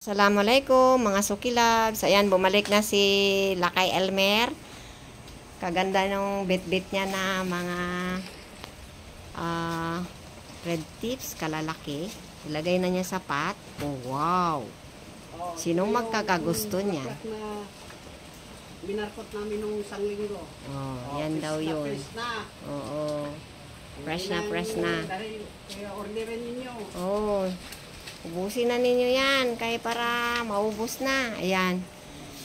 Assalamualaikum mga sukilabs. Ayan, bumalik na si Lakay Elmer. Kaganda ng bit-bit niya na mga red tips, kalalaki. Ilagay na niya sa pot. Oh, wow! Sinong magkakagusto niya? Binarkot namin nung isang linggo. Oh, yan daw yun. Fresh na. Oo. Fresh na. Kaya orderin ninyo. Oh, ubusin na ninyo yan kaya para maubos na. Ayan.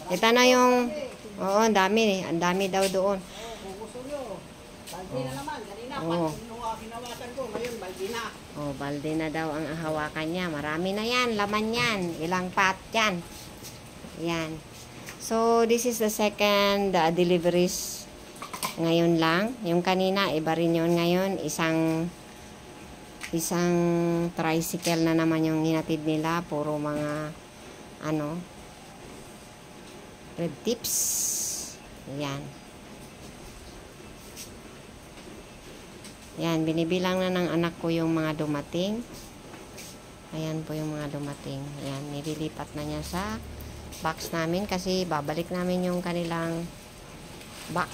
Ito na yung ang dami daw doon. Gusto nyo. Balde na naman. Kanina hinawakan ko. Ngayon balde na. Oh, balde na daw ang hawakan niya. Marami na yan. Laman yan. Ilang pot yan. Ayan. So, this is the second deliveries ngayon lang. Yung kanina, iba rin yun ngayon. Isang tricycle na naman yung hinatid nila. Puro mga red tips. Ayan. Ayan, binibilang na ng anak ko yung mga dumating. Ayan po yung mga dumating. Ayan, nililipat na niya sa box namin kasi babalik namin yung kanilang box.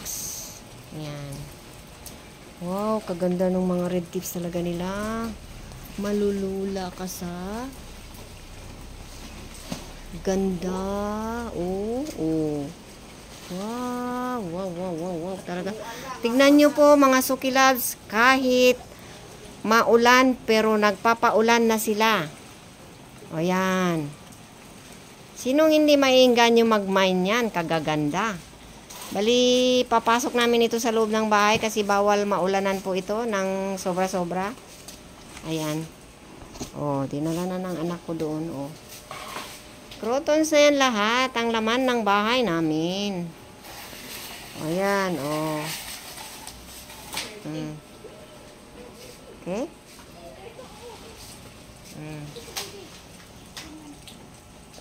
Ayan. Wow, kaganda ng mga red tips talaga nila. Malulula ka sa ganda. Oh. Wow. Talaga. Tignan nyo po mga sukilabs, kahit maulan pero nagpapaulan na sila. O yan. Sinong hindi maiinganyo mag-mine yan? Kagaganda. Bali, papasok namin ito sa loob ng bahay kasi bawal maulanan po ito ng sobra-sobra. Ayan. Oh, dinala na ng anak ko doon. Oh. Crotons na yan lahat. Ang laman ng bahay namin. Ayan. Oh. Okay?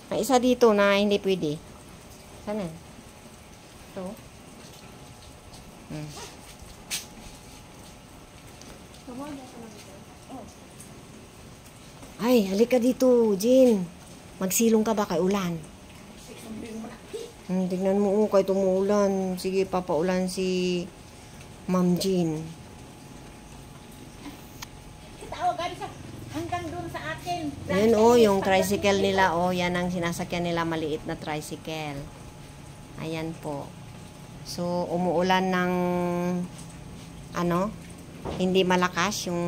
May isa dito na hindi pwede. Sana? Ito. Ay, halika dito, Jin. Magsilong ka ba kay ulan? Tignan mo, kahit umuulan. Sige, papaulan si Ma'am Jin. Hanggang doon sa atin. Ayan yung tricycle nila. Yan ang sinasakyan nila, maliit na tricycle. Ayan po. So, umuulan ng hindi malakas yung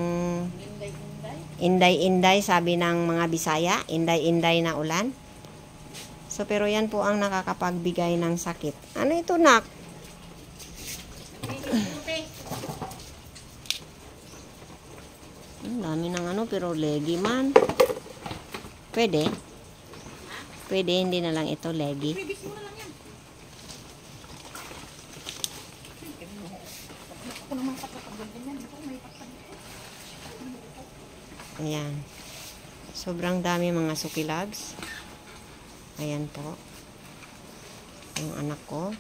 inday-inday, sabi ng mga Bisaya. Inday-inday na ulan. So, pero yan po ang nakakapagbigay ng sakit. Ano ito, nak? Dami ng pero legi man. Pwede? Pwede, hindi na lang ito legi. Ayan. Sobrang dami mga sukilabs. Ayan po. Yung anak ko.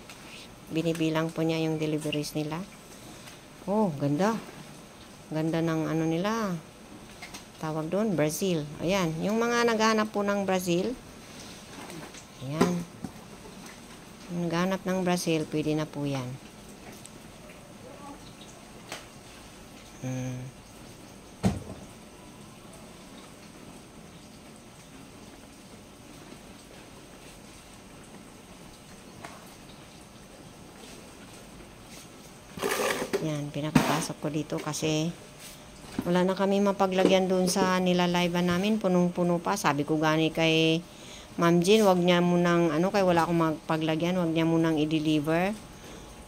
Binibilang po niya yung deliveries nila. Oh, ganda. Ganda ng nila. Tawag doon, Brazil. Ayan. Yung mga naghahanap po ng Brazil. Ayan. Yung naghahanap ng Brazil, pwede na po yan. Yan, pinapapasok ko dito kasi wala na kami mapaglagyan doon sa nilalivean namin. Punong-puno pa. Sabi ko gani kay Ma'am Jean, wag niya munang kay wala akong magpaglagyan, wag niya munang i-deliver.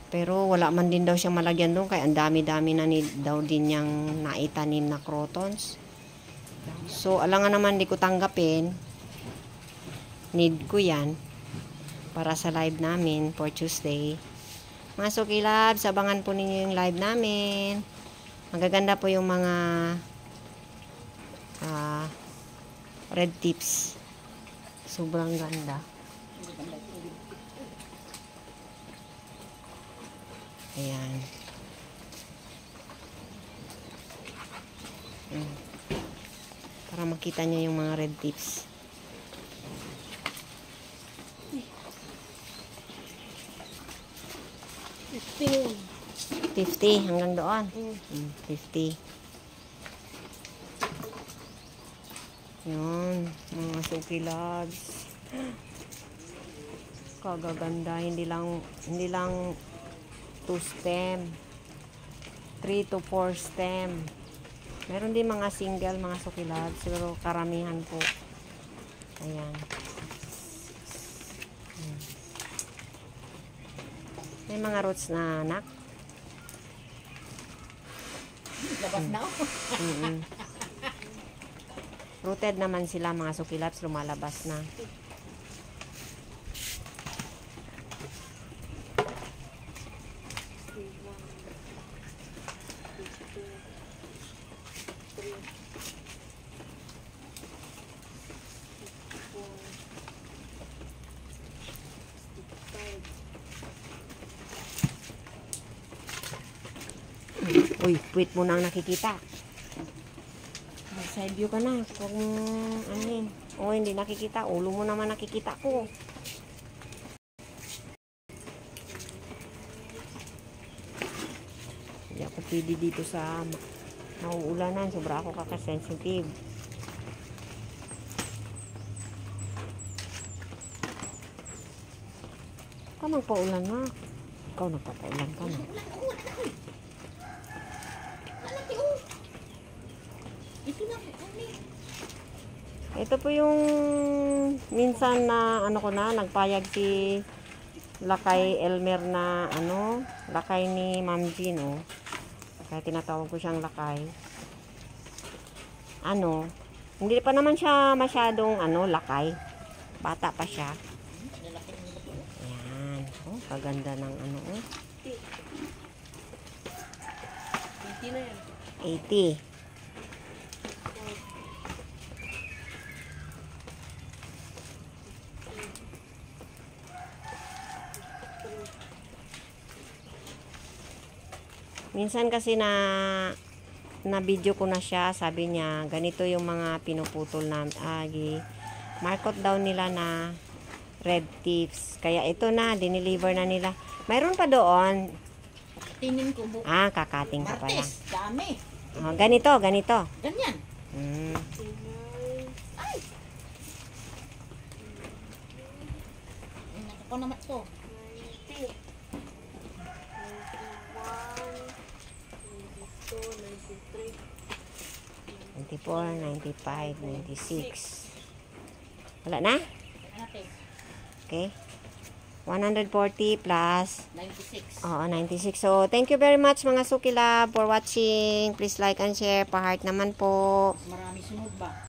Pero wala man din daw siya malagyan doon kaya ang dami-dami na daw din niyang naitanim na crotons. So, alangan naman di ko tanggapin. Need ko yan para sa live namin for Tuesday. Mga sukilabs, abangan po ninyo yung live namin. Magaganda po yung mga red tips. Sobrang ganda. Ayan. Para makita nyo yung mga red tips. 50 na yun. 50 hanggang doon. Mm. 50. Yun, mga Suki Loves. Kagaganda, hindi lang 2 stem. 3 to 4 stem. Meron din mga single, mga Suki Loves, pero karamihan po. Ayan. May mga roots na anak. Labas na ako. Rooted naman sila, mga Suki Loves, lumalabas na. Uy, wait mo nang nakikita. Side view ka na. Huwag mo, ano yun. O, hindi nakikita. Ulo mo naman nakikita ko. Hindi ako pwede dito sa nauulanan. Sobra ako kakasensitive. Ikaw nagpaulan na. Ikaw nagpapaulan ka na. Ito po yung minsan na ano ko na nagpayag si Lakay Elmer na ano, Lakay ni Ma'am Jean, oh. Kaya tinatawag ko siyang Lakay. Ano, hindi pa naman siya masyadong ano, Lakay. Bata pa siya. Ayan. Oh, kaganda ng ano, oh. 80 na yan. 80. Minsan kasi na video ko na siya, sabi niya, ganito yung mga pinuputol na markot daw nila na red tips. Kaya ito na, dineliver na nila. Mayroon pa doon. Tingin ko mo. Kakating pa pala. Martes, dami. Ganito. Ganyan. Ay! Ako naman to. 94, 95, 96. Wala na? Okay. 140 plus 96. Oo, 96. So, thank you very much mga Suki Love for watching. Please like and share. Pa-heart naman po. Marami sunod ba?